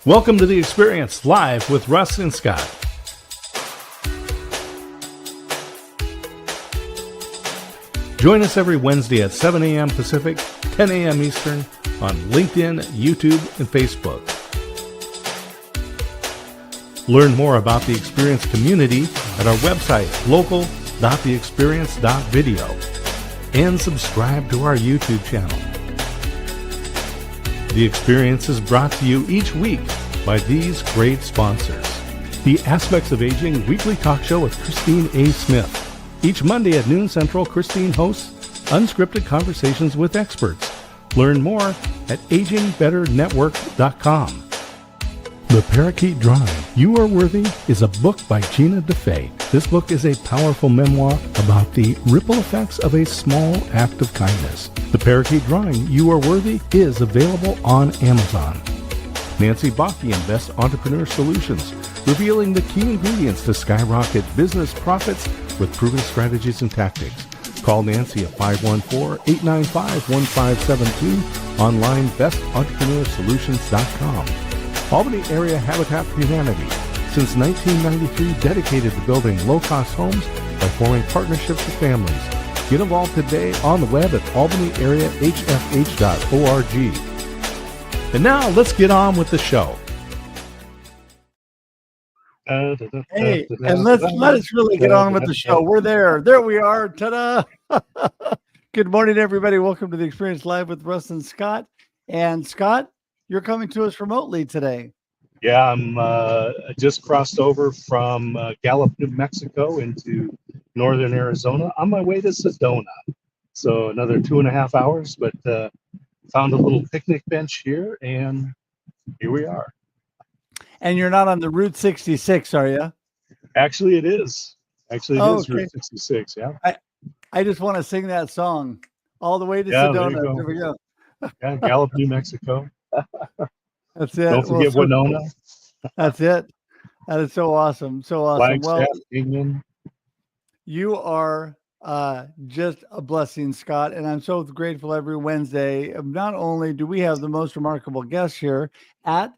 Welcome to The Experience, live with Russ and Scott. Join us every Wednesday at 7 a.m. Pacific, 10 a.m. Eastern on LinkedIn, YouTube, and Facebook. Learn more about the Experience community at our website, local.theexperience.video, and subscribe to our YouTube channel. The Experience is brought to you each week by these great sponsors. The Aspects of Aging weekly talk show with Christine A. Smith. Each Monday at noon Central, Christine hosts unscripted conversations with experts. Learn more at agingbetternetwork.com. The Parakeet Drawing, You Are Worthy, is a book by Gina DeFay. This book is a powerful memoir about the ripple effects of a small act of kindness. The Parakeet Drawing, You Are Worthy, is available on Amazon. Nancy Bockian, Best Entrepreneur Solutions, revealing the key ingredients to skyrocket business profits with proven strategies and tactics. Call Nancy at 514-895-1572, online bestentrepreneurssolutions.com. Albany Area Habitat for Humanity, since 1993, dedicated to building low-cost homes by forming partnerships with families. Get involved today on the web at albanyarehfh.org. And now, let's get on with the show. Hey, and let us really get on with the show. We're there. There we are. Ta-da! Good morning, everybody. Welcome to The Experience Live with Russ and Scott. And Scott, you're coming to us remotely today. Yeah, I'm just crossed over from Gallup, New Mexico into northern Arizona on my way to Sedona. So another 2.5 hours, but found a little picnic bench here, and here we are. And you're not on the Route 66, are you? Actually, it is. Actually, it is Route 66, yeah. I just want to sing that song all the way to Sedona. There we go. Yeah, Gallup, New Mexico. That's it. Don't forget Winona. That's it. That is so awesome. So awesome. Flagstaff, well, England. You are just a blessing, Scott. And I'm so grateful every Wednesday. Not only do we have the most remarkable guests here at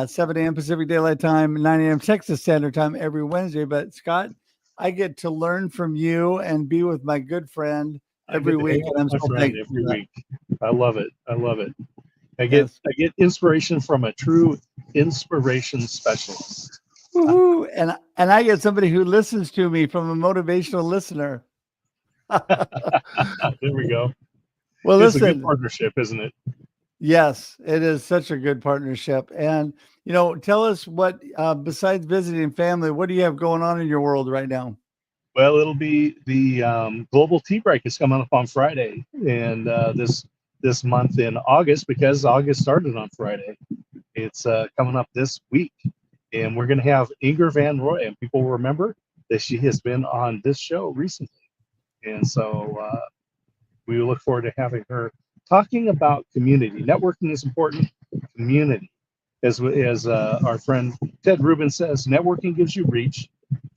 7 a.m. Pacific Daylight Time, 9 a.m. Texas Standard Time every Wednesday, but Scott, I get to learn from you and be with my good friend every week. And I'm so thankful every week. I love it. I love it. I get inspiration from a true inspiration specialist. Woo-hoo. And I get somebody who listens to me from a motivational listener. There we go. Well, it's listen, a good partnership, isn't it? Yes, it is such a good partnership. And, tell us what, besides visiting family, what do you have going on in your world right now? Well, it'll be the Global Tea Break is coming up on Friday. And this month in August, because August started on Friday. It's coming up this week. And we're going to have Inger Van Roy. And people will remember that she has been on this show recently. And so we look forward to having her talking about community. Networking is important. Community. As our friend Ted Rubin says, networking gives you reach.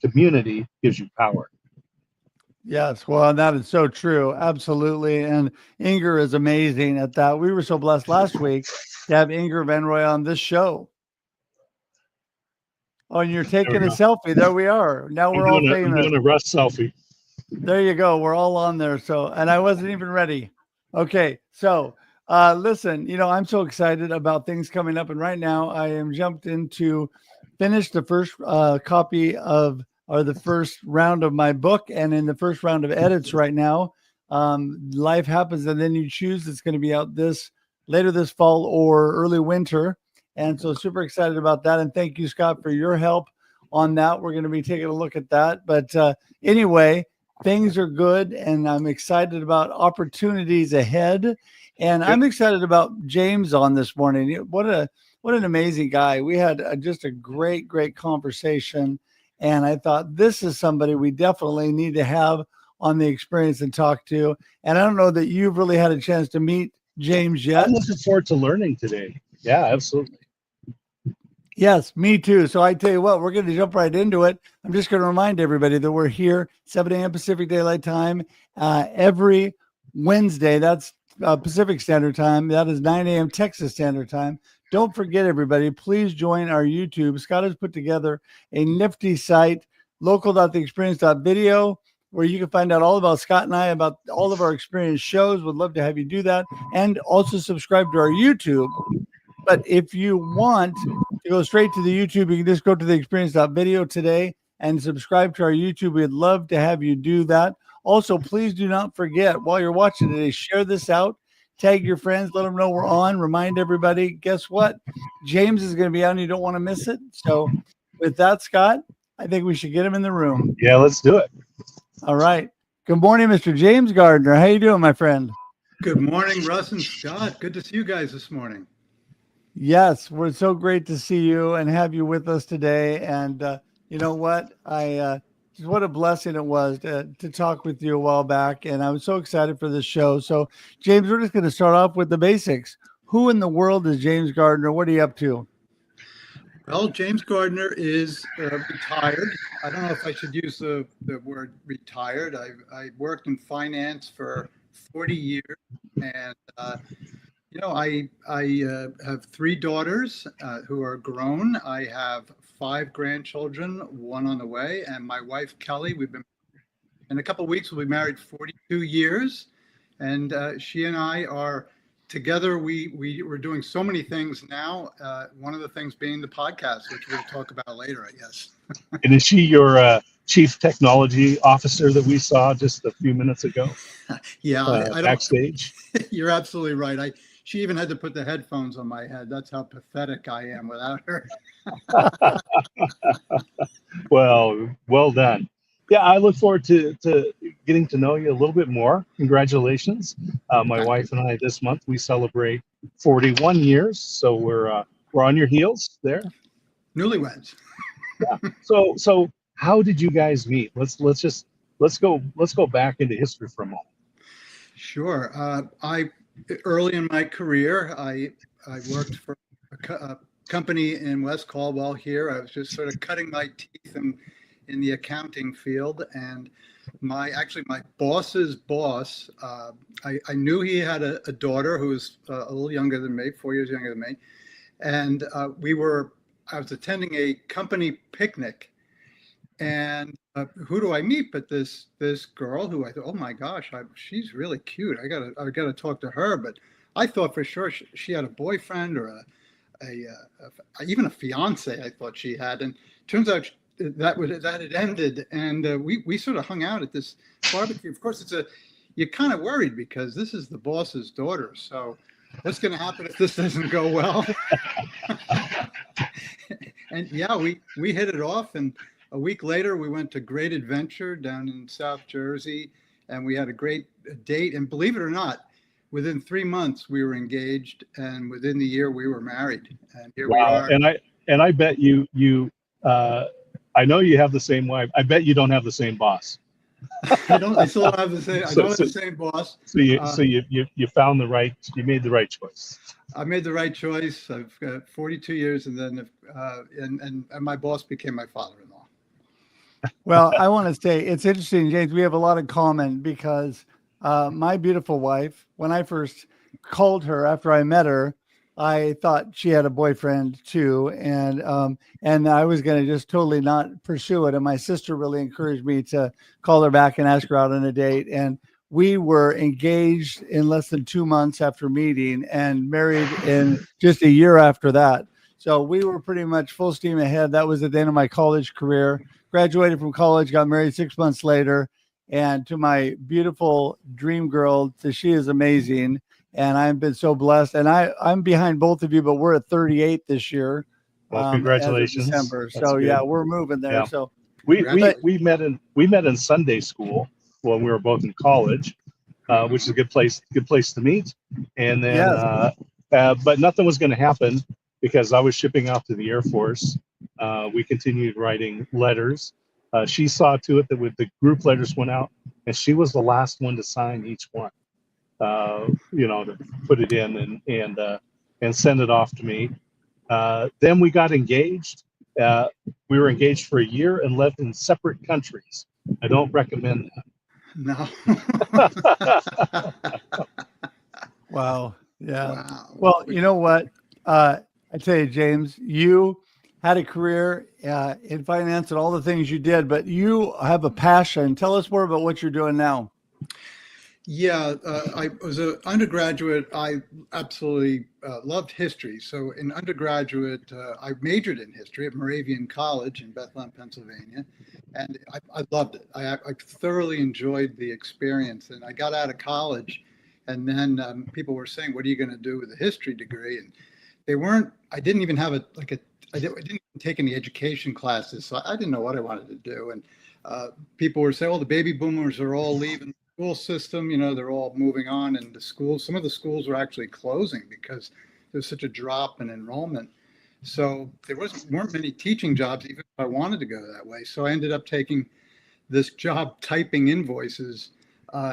Community gives you power. Yes, well, that is so true. Absolutely. And Inger is amazing at that. We were so blessed last week to have Inger Van Roy on this show. Oh, and you're taking a selfie. There we are. Now we're all famous. I'm doing a Russ selfie. There you go. We're all on there. So, and I wasn't even ready. Okay. So, listen, I'm so excited about things coming up. And right now I am jumped into finish the first copy of the first round of my book, and in the first round of edits right now. Life happens, and then you choose. It's going to be out later this fall or early winter, and so super excited about that. And thank you, Scott, for your help on that. We're going to be taking a look at that. But anyway, things are good, and I'm excited about opportunities ahead. And I'm excited about James on this morning. What an amazing guy. We had just a great conversation. And I thought this is somebody we definitely need to have on The Experience and talk to. And I don't know that you've really had a chance to meet James yet. I'm looking forward to learning today. Yeah, absolutely. Yes, me too. So I tell you what, we're going to jump right into it. I'm just going to remind everybody that we're here 7 a.m. Pacific Daylight Time every Wednesday. That's Pacific Standard Time. That is 9 a.m. Texas Standard Time don't forget, everybody, please join our YouTube. Scott has put together a nifty site, local.theexperience.video, where you can find out all about Scott and I, about all of our experience shows. Would love to have you do that. And also subscribe to our YouTube. But if you want to go straight to the YouTube, you can just go to the experience.video today and subscribe to our YouTube. We'd love to have you do that. Also, please do not forget, while you're watching today, share this out, tag your friends, let them know we're on, remind everybody, guess what? James is going to be out and you don't want to miss it. So with that, Scott, I think we should get him in the room. Yeah, let's do it. All right. Good morning, Mr. James Gardner. How you doing, my friend? Good morning, Russ and Scott. Good to see you guys this morning. Yes, we're so great to see you and have you with us today. And you know what? What a blessing it was to talk with you a while back. And I was so excited for this show. So, James, we're just going to start off with the basics. Who in the world is James Gardner? What are you up to? Well, James Gardner is retired. I don't know if I should use the word retired. I worked in finance for 40 years. And I have 3 daughters who are grown. I have 5 grandchildren, 1 on the way, and my wife Kelly. We've been in a couple of weeks. We'll be married 42 years, and she and I are together. We're doing so many things now. One of the things being the podcast, which we'll talk about later, I guess. And is she your chief technology officer that we saw just a few minutes ago? Yeah, I don't, backstage. You're absolutely right. She even had to put the headphones on my head. That's how pathetic I am without her. Well done. Yeah, I look forward to getting to know you a little bit more. Congratulations. My wife and I this month, we celebrate 41 years. So we're on your heels there. Newlyweds. Yeah. So how did you guys meet? Let's go back into history for a moment. Sure. Early in my career, I worked for a company in West Caldwell here. I was just sort of cutting my teeth in the accounting field, and my boss's boss, I knew he had a daughter who was a little younger than me, 4 years younger than me, and I was attending a company picnic, and who do I meet but this girl who I thought, oh my gosh, she's really cute. I gotta talk to her. But I thought for sure she had a boyfriend or even a fiance. I thought she had, and turns out that had ended. And we sort of hung out at this barbecue. Of course, you're kind of worried because this is the boss's daughter. So what's going to happen if this doesn't go well? And yeah, we hit it off, and a week later, we went to Great Adventure down in South Jersey, and we had a great date. And believe it or not, within 3 months, we were engaged, and within the year, we were married. And here we are. And I bet you I know you have the same wife. I bet you don't have the same boss. I still don't have the same. I don't have the same boss. So you found you made the right choice. I made the right choice. I've got 42 years, and then and my boss became my father-in-law. Well, I want to say it's interesting, James. We have a lot in common because my beautiful wife, when I first called her after I met her, I thought she had a boyfriend too, and I was going to just totally not pursue it. And my sister really encouraged me to call her back and ask her out on a date. And we were engaged in less than 2 months after meeting and married in just a year after that. So we were pretty much full steam ahead. That was at the end of my college career. Graduated from college, got married 6 months later, and to my beautiful dream girl, she is amazing. And I've been so blessed. And I'm behind both of you, but we're at 38 this year. Well, congratulations. December. So yeah, we're moving there. Yeah. So we met in Sunday school when we were both in college, which is a good place to meet. And then, but nothing was going to happen because I was shipping out to the Air Force. We continued writing letters. She saw to it that with the group letters went out, and she was the last one to sign each one. To put it in and send it off to me. Then we got engaged. We were engaged for a year and lived in separate countries. I don't recommend that. No. Wow. Yeah. Wow. Well, you know what? I tell you, James, you had a career in finance and all the things you did, but you have a passion. Tell us more about what you're doing now. Yeah, I was an undergraduate. I absolutely loved history. So in undergraduate, I majored in history at Moravian College in Bethlehem, Pennsylvania, and I loved it. I thoroughly enjoyed the experience. And I got out of college, and then people were saying, "What are you going to do with a history degree?" And they weren't. I didn't even have I didn't even take any education classes, so I didn't know what I wanted to do. And people were saying, "Oh, the baby boomers are all leaving school system, they're all moving on into schools." Some of the schools were actually closing because there's such a drop in enrollment. So there weren't many teaching jobs, even if I wanted to go that way. So I ended up taking this job typing invoices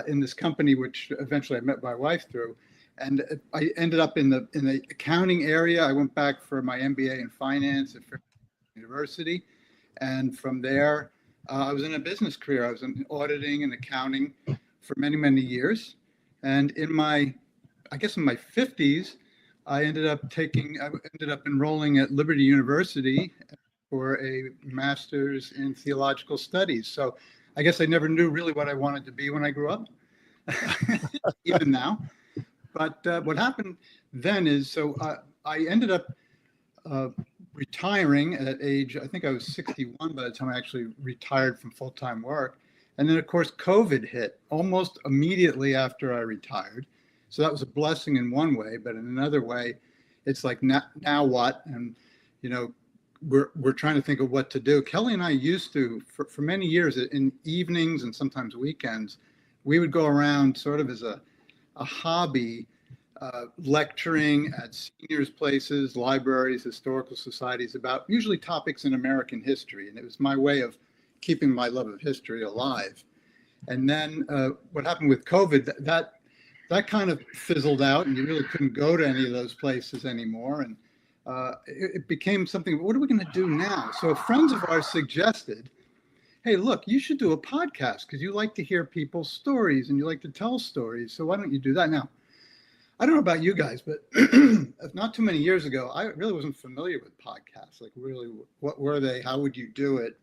in this company, which eventually I met my wife through. And I ended up in the accounting area. I went back for my MBA in finance at Fairfield University. And from there, I was in a business career. I was in auditing and accounting for many, many years. And in my 50s, I ended up enrolling at Liberty University for a master's in theological studies. So I guess I never knew really what I wanted to be when I grew up, even now. But what happened then is, so I ended up retiring at age, I think I was 61 by the time I actually retired from full-time work. And then, of course, COVID hit almost immediately after I retired. So that was a blessing in one way, but in another way, it's like, now what? And, we're trying to think of what to do. Kelly and I used to, for many years, in evenings and sometimes weekends, we would go around sort of as a hobby, lecturing at seniors' places, libraries, historical societies about usually topics in American history. And it was my way of keeping my love of history alive. And then what happened with COVID, that kind of fizzled out, and you really couldn't go to any of those places anymore. And it became something, what are we going to do now? So friends of ours suggested, hey, look, you should do a podcast because you like to hear people's stories and you like to tell stories. So why don't you do that? Now, I don't know about you guys, but not too many years ago, I really wasn't familiar with podcasts. Like, really, what were they? How would you do it?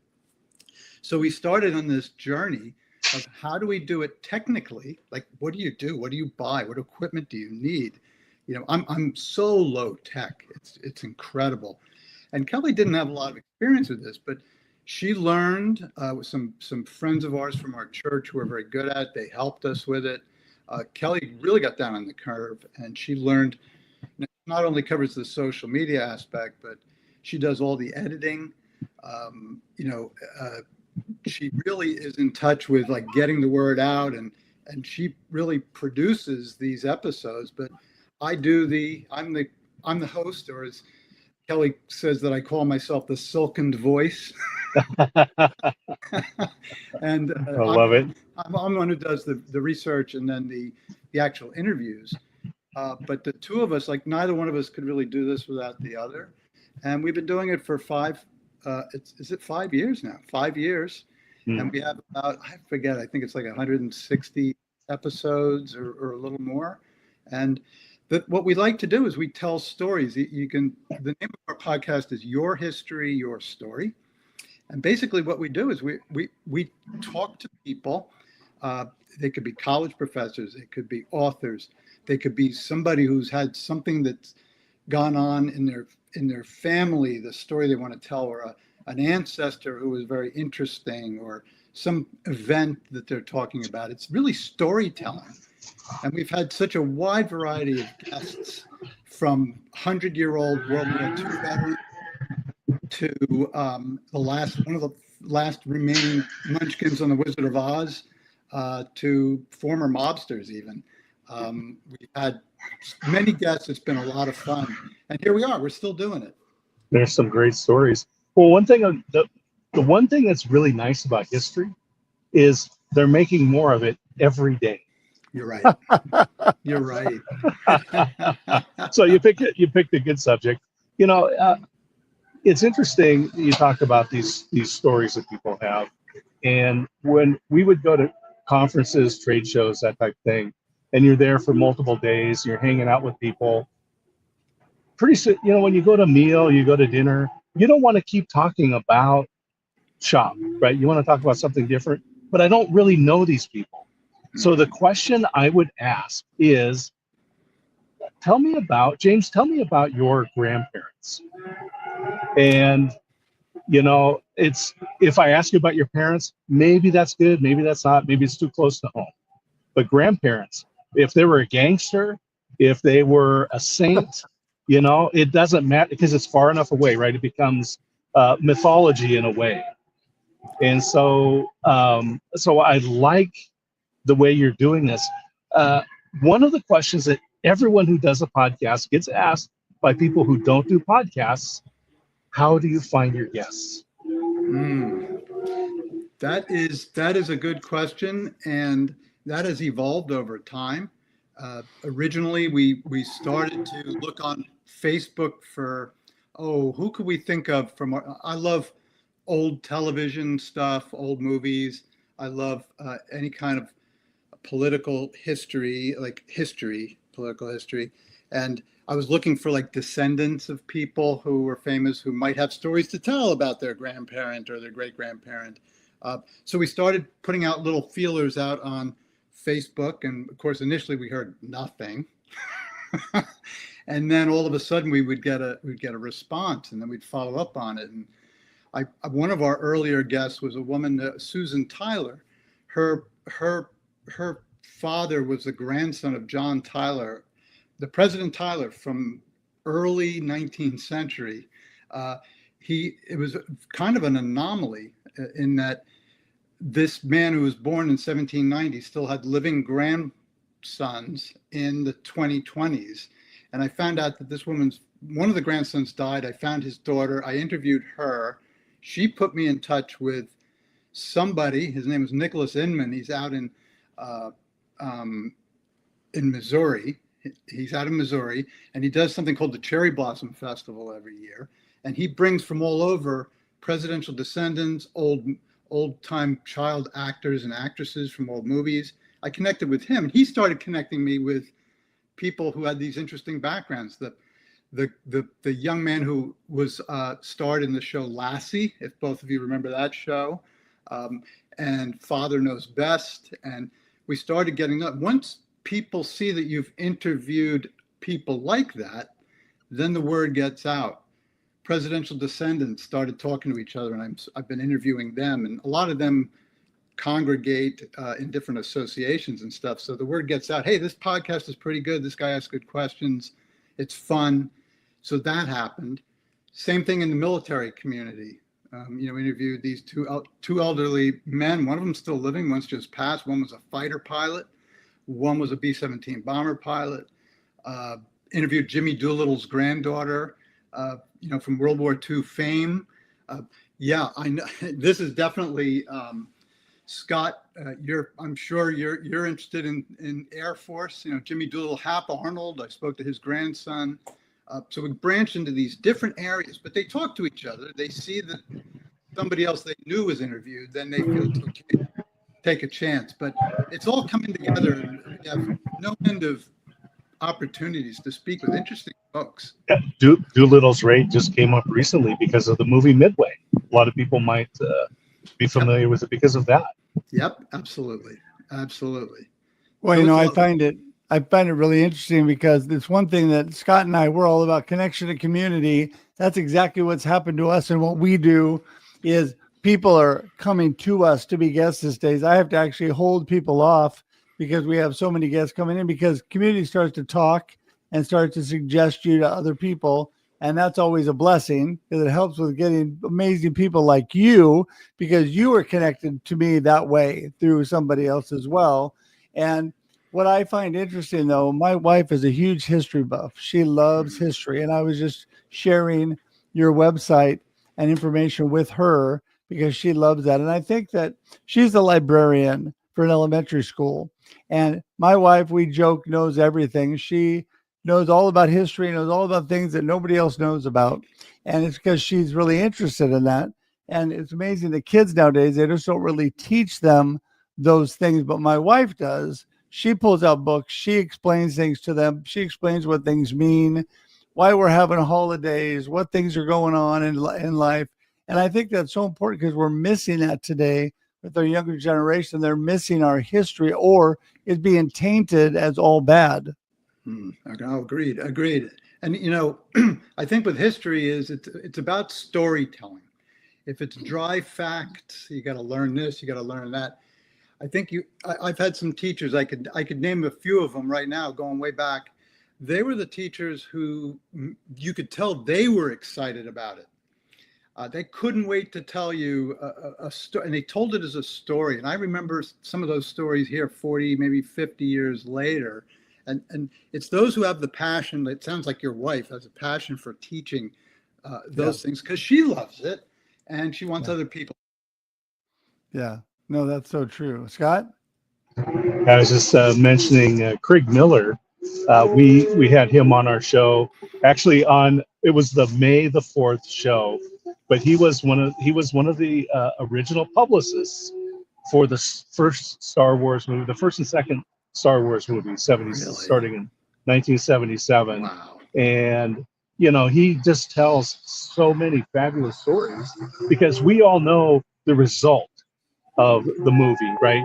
So we started on this journey of how do we do it technically? Like, what do you do? What do you buy? What equipment do you need? I'm so low tech. It's incredible. And Kelly didn't have a lot of experience with this, but she learned with some friends of ours from our church who are very good at it. They helped us with it. Kelly really got down on the curve, and she learned, not only covers the social media aspect, but she does all the editing. She really is in touch with like getting the word out, and she really produces these episodes. But I'm the host, or as Kelly says that I call myself the silkened voice. And I love it. I'm the one who does the research and then the actual interviews. But the two of us, like neither one of us could really do this without the other. And we've been doing it for is it 5 years now? 5 years. And we have about, I think it's like 160 episodes or a little more. And what we like to do is we tell stories. The name of our podcast is Your History, Your Story. And basically what we do is we talk to people. They could be college professors, they could be authors, they could be somebody who's had something that's gone on in their family, the story they want to tell, or an ancestor who was very interesting, or some event that they're talking about. It's really storytelling. And we've had such a wide variety of guests, from 100-year-old World War II veterans to one of the last remaining munchkins on the Wizard of Oz, to former mobsters even. We've had many guests. It's been a lot of fun. And here we are. We're still doing it. There's some great stories. Well, the one thing that's really nice about history is they're making more of it every day. You're right. You're right. So you picked a good subject. It's interesting you talk about these stories that people have. And when we would go to conferences, trade shows, that type of thing, and you're there for multiple days, you're hanging out with people, pretty soon, when you go to a meal, you go to dinner, you don't want to keep talking about shop, right? You want to talk about something different, but I don't really know these people. So the question I would ask is, James, tell me about your grandparents. And, it's, if I ask you about your parents, maybe that's good, maybe that's not, maybe it's too close to home. But grandparents, if they were a gangster, if they were a saint, it doesn't matter because it's far enough away, right? It becomes mythology in a way. And so I like the way you're doing this. One of the questions that everyone who does a podcast gets asked by people who don't do podcasts, how do you find your guests? That is a good question, and that has evolved over time. Originally, we started to look on Facebook for, who could we think of I love old television stuff, old movies. I love any kind of political history, political history. And I was looking for like descendants of people who were famous, who might have stories to tell about their grandparent or their great-grandparent. So we started putting out little feelers out on Facebook. And of course, initially we heard nothing. And then all of a sudden we'd get a response, and then we'd follow up on it. And one of our earlier guests was a woman, Susan Tyler. Her father was the grandson of John Tyler, the President Tyler from early 19th century. It was kind of an anomaly in that this man who was born in 1790 still had living grandsons in the 2020s. And I found out that one of the grandsons died. I found his daughter. I interviewed her. She put me in touch with somebody. His name is Nicholas Inman. He's out in Missouri. He's out of Missouri, and he does something called the Cherry Blossom Festival every year. And he brings from all over presidential descendants, old-time child actors and actresses from old movies. I connected with him. He started connecting me with people who had these interesting backgrounds. The young man who was starred in the show Lassie, if both of you remember that show, and Father Knows Best. And we started getting up. Once people see that you've interviewed people like that, then the word gets out. Presidential descendants started talking to each other, and I've been interviewing them, and a lot of them congregate in different associations and stuff. So the word gets out, hey, this podcast is pretty good. This guy asks good questions. It's fun. So that happened. Same thing in the military community. We interviewed these two elderly men. One of them still living. One's just passed. One was a fighter pilot. One was a B-17 bomber pilot. Interviewed Jimmy Doolittle's granddaughter, from World War II fame. I know this is definitely Scott. I'm sure you're interested in Air Force. Jimmy Doolittle, Hap Arnold. I spoke to his grandson. So we branch into these different areas, but they talk to each other. They see that somebody else they knew was interviewed, then they feel it's okay to take a chance. But it's all coming together, and we have no end of opportunities to speak with interesting folks. Yeah, Doolittle's rate just came up recently because of the movie Midway. A lot of people might be familiar with it because of that. Yep, absolutely. Well, so I find it really interesting because it's one thing that Scott and I, we're all about connection and community. That's exactly what's happened to us. And what we do is people are coming to us to be guests these days. I have to actually hold people off because we have so many guests coming in, because community starts to talk and starts to suggest you to other people. And that's always a blessing because it helps with getting amazing people like you, because you are connected to me that way through somebody else as well. And what I find interesting, though, my wife is a huge history buff. She loves history. And I was just sharing your website and information with her because she loves that. And I think that she's a librarian for an elementary school. And my wife, we joke, knows everything. She knows all about history, knows all about things that nobody else knows about. And it's because she's really interested in that. And it's amazing the kids nowadays, they just don't really teach them those things. But my wife does. She pulls out books. She explains things to them. She explains what things mean, why we're having holidays, what things are going on in life. And I think that's so important because we're missing that today with our younger generation. They're missing our history, or it's being tainted as all bad. Agreed. And, you know, I think with history is it's about storytelling. If it's dry facts, you got to learn this, you got to learn that. I think I've had some teachers, I could name a few of them right now, going way back. They were the teachers who you could tell they were excited about it. They couldn't wait to tell you a story, and they told it as a story. And I remember some of those stories here 40, maybe 50 years later. And it's those who have the passion. It sounds like your wife has a passion for teaching those things because she loves it and she wants other people. Yeah, no, that's so true. Scott? I was just mentioning Craig Miller. We had him on our show. Actually, it was the May the 4th show, but he was one of the original publicists for the first Star Wars movie, the first and second Star Wars movie, starting in 1977. Wow. And you know, he just tells so many fabulous stories because we all know the result of the movie, right?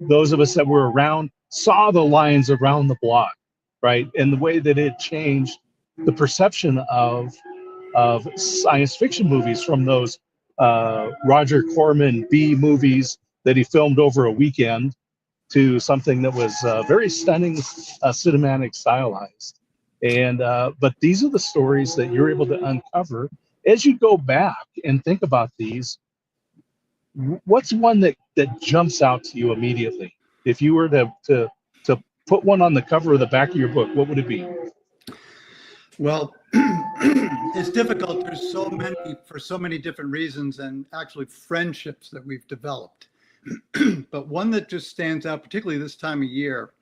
Those of us that were around saw the lines around the block, right? And the way that it changed the perception of science fiction movies from those Roger Corman B movies that he filmed over a weekend to something that was very stunning, cinematic, stylized. And but these are the stories that you're able to uncover as you go back and think about these. What's one that jumps out to you immediately? If you were to put one on the cover of the back of your book, what would it be? Well, it's difficult. There's so many for so many different reasons, and actually friendships that we've developed. But one that just stands out, particularly this time of year,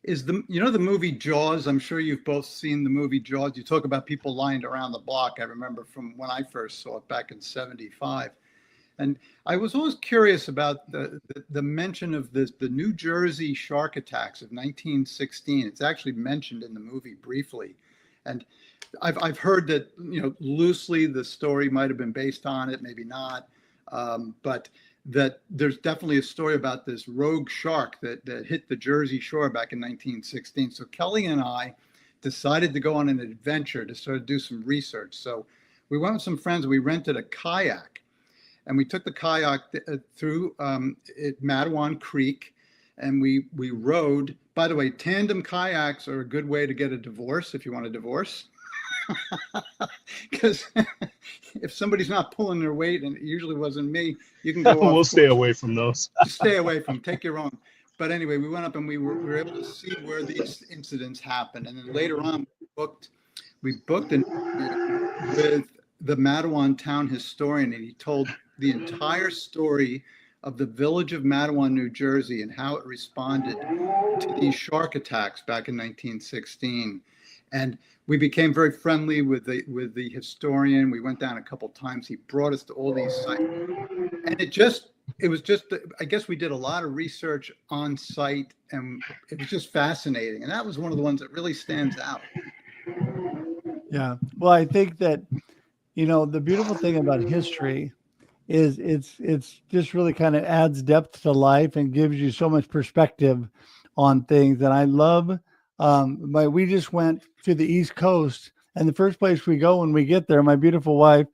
is the movie Jaws. I'm sure you've both seen the movie Jaws. You talk about people lined around the block. I remember from when I first saw it back in '75. And I was always curious about the mention of the New Jersey shark attacks of 1916. It's actually mentioned in the movie briefly. And I've heard that, loosely the story might have been based on it, maybe not. But that there's definitely a story about this rogue shark that hit the Jersey shore back in 1916. So Kelly and I decided to go on an adventure to sort of do some research. So we went with some friends. We rented a kayak. And we took the kayak through Matawan Creek, and we rode. By the way, tandem kayaks are a good way to get a divorce if you want a divorce. Because if somebody's not pulling their weight, and it usually wasn't me, you can go off. We'll stay away from those. Stay away from, take your own. But anyway, we went up and we were able to see where these incidents happened. And then later on, we booked an interview with the Matawan town historian, and he told the entire story of the village of Matawan, New Jersey, and how it responded to these shark attacks back in 1916. And we became very friendly with the historian. We went down a couple times. He brought us to all these sites, and it was just I guess we did a lot of research on site, and it was just fascinating. And that was one of the ones that really stands out. Yeah. Well, I think that the beautiful thing about history is it's just really kind of adds depth to life and gives you so much perspective on things. And I love, we just went to the East Coast, and the first place we go when we get there, my beautiful wife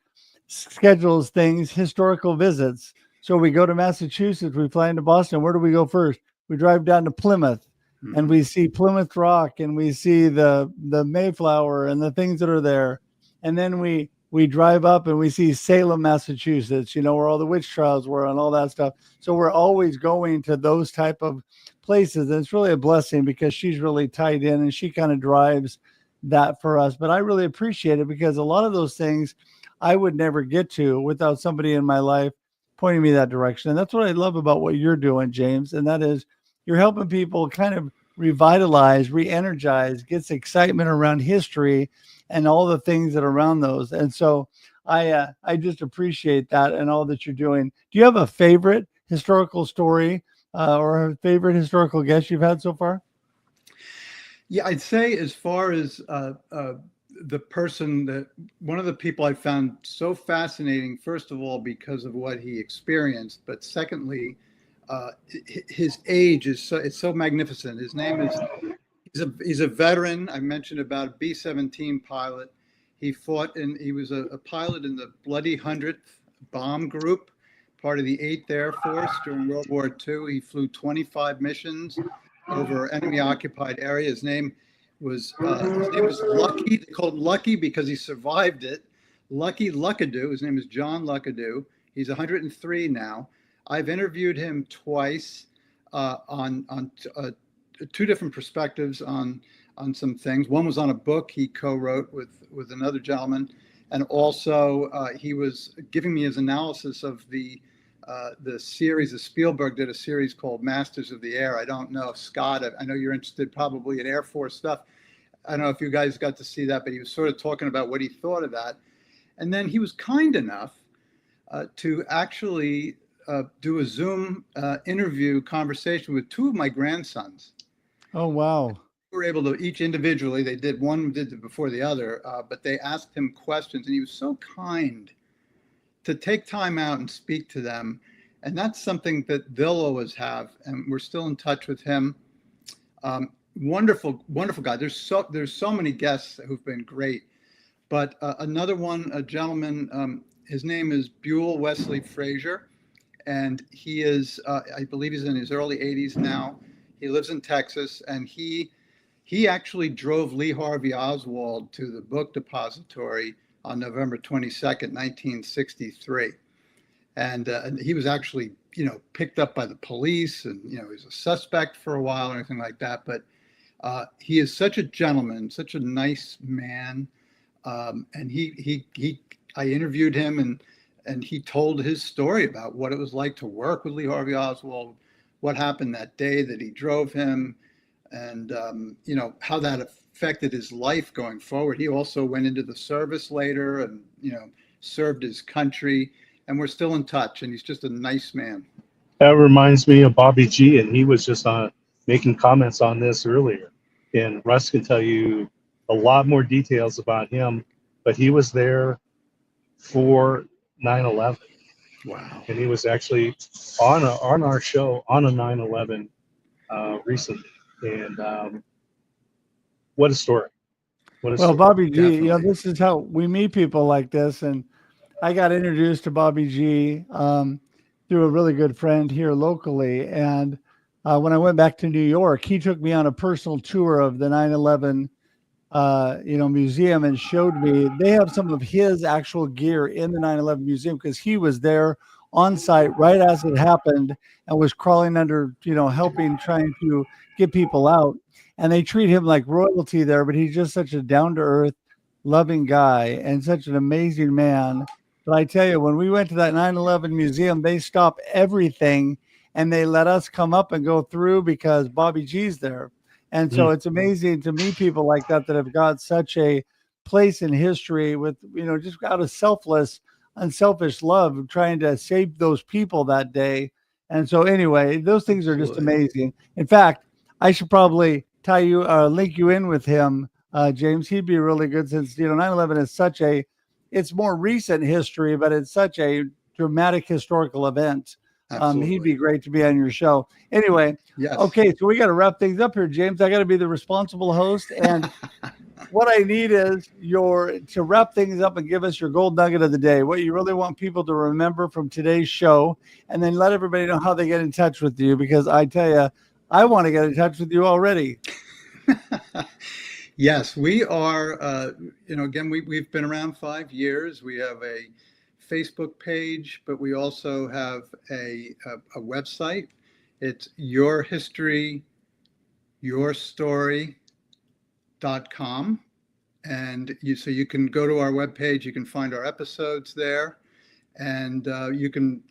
schedules historical visits. So we go to Massachusetts, we fly into Boston. Where do we go first? We drive down to Plymouth, and we see Plymouth Rock, and we see the Mayflower and the things that are there. And then we drive up and we see Salem, Massachusetts, where all the witch trials were and all that stuff. So we're always going to those type of places. And it's really a blessing because she's really tied in and she kind of drives that for us. But I really appreciate it because a lot of those things I would never get to without somebody in my life pointing me that direction. And that's what I love about what you're doing, James. And that is you're helping people kind of revitalize, re-energize, gets excitement around history and all the things that are around those. And so I just appreciate that and all that you're doing. Do you have a favorite historical story or a favorite historical guest you've had so far? Yeah, I'd say as far as the person that one of the people I found so fascinating, first of all, because of what he experienced, but secondly, his age is it's so magnificent. His name is he's a veteran. I mentioned about a B-17 pilot. He was a pilot in the Bloody 100th Bomb Group, part of the 8th Air Force during World War II. He flew 25 missions over enemy occupied area. His name was Lucky. They called him Lucky because he survived it. Lucky Luckadoo. His name is John Luckadoo. He's 103 now. I've interviewed him twice on two different perspectives on some things. One was on a book he co-wrote with another gentleman, and also he was giving me his analysis of the series. The Spielberg did a series called Masters of the Air. I don't know, Scott, I know you're interested probably in Air Force stuff. I don't know if you guys got to see that, but he was sort of talking about what he thought of that. And then he was kind enough to actually do a Zoom interview conversation with two of my grandsons. Oh, wow. We were able to each individually, one did it before the other, but they asked him questions, and he was so kind to take time out and speak to them. And that's something that they'll always have. And we're still in touch with him. Wonderful, wonderful guy. There's so many guests who've been great. But another one, a gentleman, his name is Buell Wesley Frazier. And he is, I believe he's in his early 80s now. He lives in Texas, and he actually drove Lee Harvey Oswald to the book depository on November 22nd, 1963. And he was actually, picked up by the police, and, he was a suspect for a while or anything like that. But he is such a gentleman, such a nice man. And I interviewed him, and he told his story about what it was like to work with Lee Harvey Oswald, what happened that day that he drove him, and how that affected his life going forward. He also went into the service later and served his country, and we're still in touch, and he's just a nice man. That reminds me of Bobby G, and he was just making comments on this earlier. And Russ can tell you a lot more details about him, but he was there for 9/11. Wow. And he was actually on our show on a 9/11 recently. And what a story. Well, Bobby G, Definitely. this is how we meet people like this. And I got introduced to Bobby G through a really good friend here locally. And when I went back to New York, he took me on a personal tour of the 9/11 museum and showed me. They have some of his actual gear in the 9/11 museum because he was there on site right as it happened and was crawling under, helping, trying to get people out. And they treat him like royalty there, but he's just such a down-to-earth, loving guy and such an amazing man. But I tell you, when we went to that 9/11 museum, they stopped everything and they let us come up and go through because Bobby G's there. And so it's amazing to meet people like that have got such a place in history with, just out of selfless, unselfish love, trying to save those people that day. And so anyway, those things are just amazing. In fact, I should probably link you in with him, James. He'd be really good since, 9/11 is it's more recent history, but it's such a dramatic historical event. He'd be great to be on your show. Anyway, yes. Okay, so we got to wrap things up here, James. I got to be the responsible host, and what I need is to wrap things up and give us your gold nugget of the day, what you really want people to remember from today's show, and then let everybody know how they get in touch with you, because I tell you, I want to get in touch with you already. Yes, we are, again, we've been around 5 years. We have a Facebook page, but we also have a website. It's yourhistoryyourstory.com. And so you can go to our webpage, you can find our episodes there, and you can,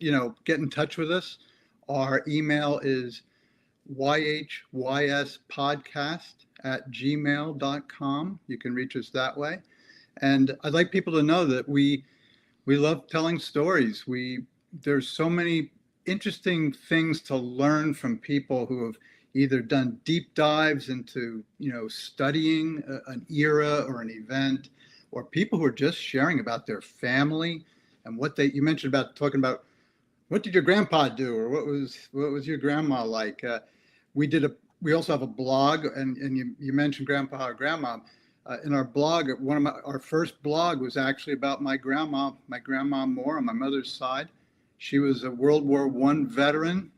get in touch with us. Our email is yhyspodcast@gmail.com. You can reach us that way. And I'd like people to know that we love telling stories. There's so many interesting things to learn from people who have either done deep dives into, studying an era or an event, or people who are just sharing about their family and you mentioned about talking about what did your grandpa do, or what was your grandma like? We also have a blog, and you mentioned grandpa or grandma. In our blog, our first blog was actually about my grandma Moore on my mother's side. She was a World War I veteran.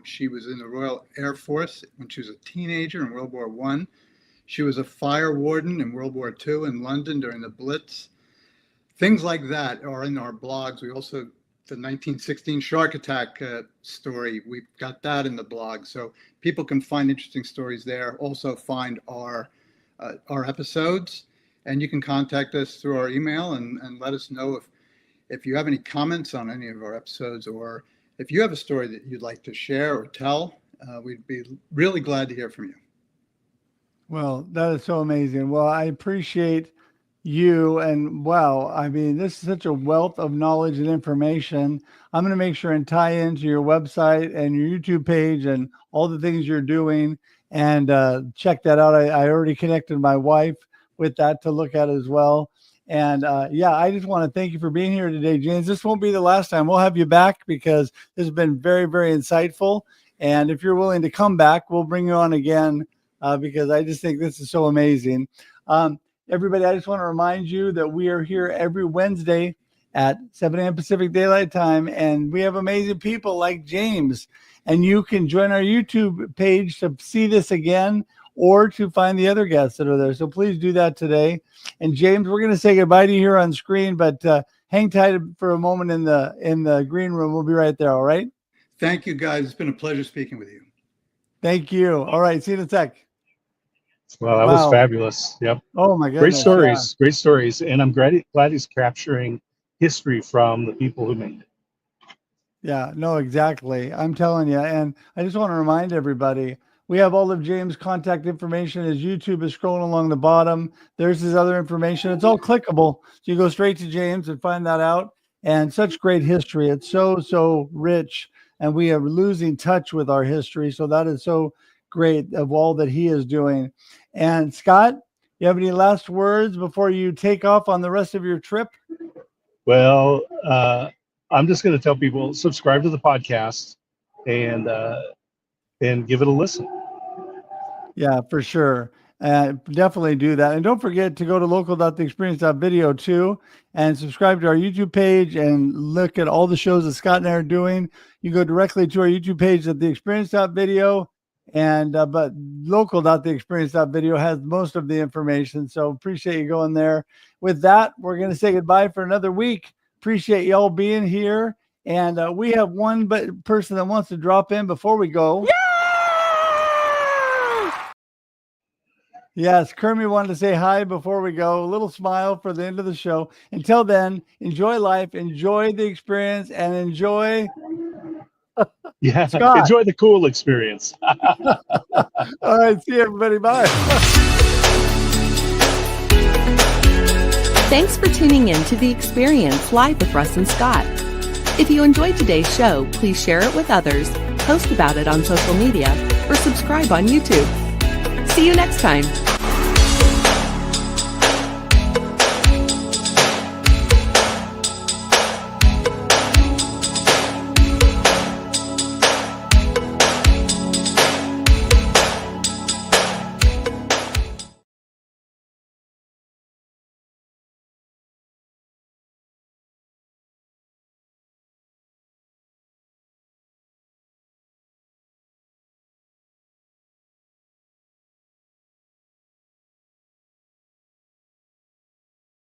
She was in the Royal Air Force when she was a teenager in World War I. She was a fire warden in World War II in London during the Blitz. Things like that are in our blogs. We also, the 1916 shark attack story, we've got that in the blog. So people can find interesting stories there. Also find our episodes, and you can contact us through our email and let us know if you have any comments on any of our episodes, or if you have a story that you'd like to share or tell. We'd be really glad to hear from you. Well, that is so amazing. Well, I appreciate you, and wow, I mean, this is such a wealth of knowledge and information. I'm going to make sure and tie into your website and your YouTube page and all the things you're doing, and check that out. I already connected my wife with that to look at as well. And I just want to thank you for being here today, James. This won't be the last time. We'll have you back because this has been very, very insightful. And if you're willing to come back, we'll bring you on again because I just think this is so amazing. Everybody, I just want to remind you that we are here every Wednesday at 7 a.m. Pacific Daylight Time, and we have amazing people like James. And you can join our YouTube page to see this again or to find the other guests that are there. So please do that today. And James, we're going to say goodbye to you here on screen, but hang tight for a moment in the green room. We'll be right there. All right. Thank you, guys. It's been a pleasure speaking with you. Thank you. All right. See you in a sec. Well, that was fabulous. Yep. Oh my goodness. Great stories. Yeah. Great stories. And I'm glad he's capturing history from the people who made it. Yeah, no, exactly. I'm telling you. And I just want to remind everybody, we have all of James' contact information. His YouTube is scrolling along the bottom. There's his other information. It's all clickable. So you go straight to James and find that out. And such great history. It's so rich. And we are losing touch with our history. So that is so great of all that he is doing. And Scott, you have any last words before you take off on the rest of your trip? Well, I'm just going to tell people, subscribe to the podcast and give it a listen. Yeah, for sure. Definitely do that. And don't forget to go to local.theexperience.video too and subscribe to our YouTube page and look at all the shows that Scott and I are doing. You go directly to our YouTube page at theexperience.video, and but local.theexperience.video has most of the information. So appreciate you going there. With that, we're going to say goodbye for another week. Appreciate y'all being here. And we have one person that wants to drop in before we go. Yeah! Yes, Kermie wanted to say hi before we go. A little smile for the end of the show. Until then, enjoy life, enjoy the experience, and enjoy... Yeah, Scott. Enjoy the cool experience. All right, see you, everybody. Bye. Thanks for tuning in to The Experience live with Russ and Scott. If you enjoyed today's show, please share it with others, post about it on social media, or subscribe on YouTube. See you next time.